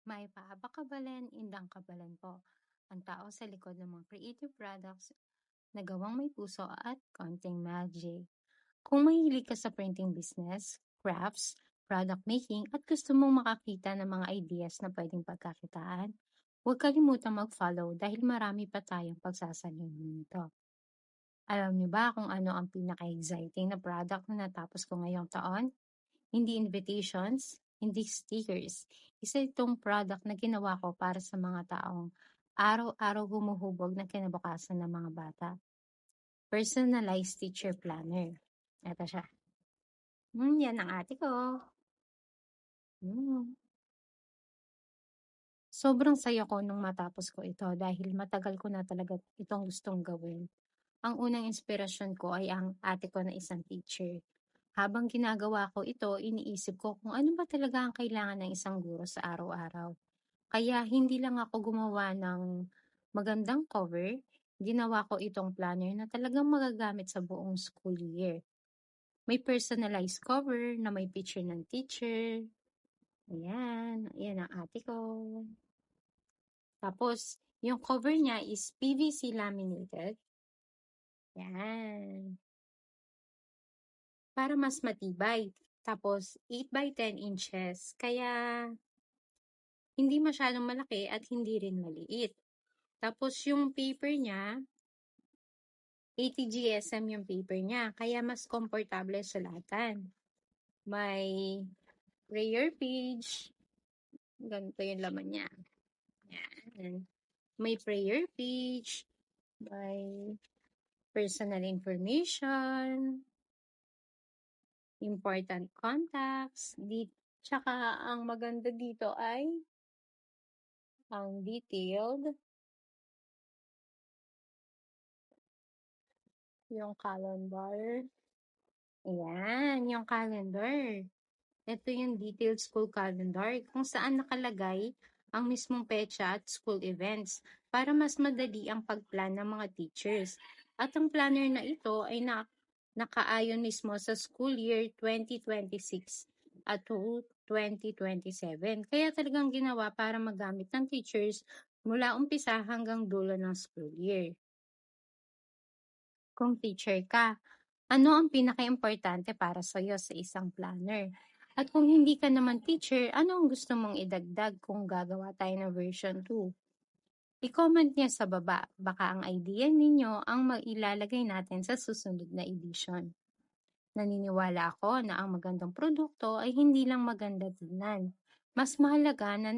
May Kabalan, Indang Kabalan po. Ang tao sa likod ng mga creative products na gawang may puso at konting magic. Kung mahilig ka sa printing business, crafts, product making, at gusto mong makakita ng mga ideas na pwedeng pagkakitaan, huwag kalimutang mag-follow dahil marami pa tayong pagsasalihan nito. Alam niyo ba kung ano ang pinaka-exciting na product na natapos ko ngayong taon? Hindi invitations, hindi stickers. Isa itong product na ginawa ko para sa mga taong araw-araw humuhubog ng kinabukasan ng mga bata. Personalized teacher planner. Ito siya. Yan ang ate ko. Hmm. Sobrang saya ko nung matapos ko ito dahil matagal ko na talaga itong gustong gawin. Ang unang inspirasyon ko ay ang ate ko na isang teacher. Habang ginagawa ko ito, iniisip ko kung ano ba talaga ang kailangan ng isang guro sa araw-araw. Kaya hindi lang ako gumawa ng magandang cover, ginawa ko itong planner na talagang magagamit sa buong school year. May personalized cover na may picture ng teacher. Ayan, ayan ang ate ko. Tapos, yung cover niya is PVC laminated. Ayan. Para mas matibay. Tapos, 8 by 10 inches. Kaya, hindi masyadong malaki at hindi rin maliit. Tapos, yung paper niya, 80 GSM yung paper niya. Kaya, mas komportable sa sulatan. May prayer page. Ganito yung laman niya. Yan. May prayer page. May personal information. Important contacts. Tsaka, ang maganda dito ay ang detailed. Yung calendar. Ayan, yung calendar. Ito yung detailed school calendar kung saan nakalagay ang mismong petsa at school events para mas madali ang pagplan ng mga teachers. At ang planner na ito ay nakaayon mismo sa school year 2026 at 2027. Kaya talagang ginawa para magamit ng teachers mula umpisa hanggang dulo ng school year. Kung teacher ka, ano ang pinaka-importante para sa'yo sa isang planner? At kung hindi ka naman teacher, ano ang gusto mong idagdag kung gagawa tayo ng version 2? I-comment niya sa baba, baka ang idea ninyo ang mailalagay natin sa susunod na edition. Naniniwala ako na ang magandang produkto ay hindi lang maganda tingnan. Mas mahalaga na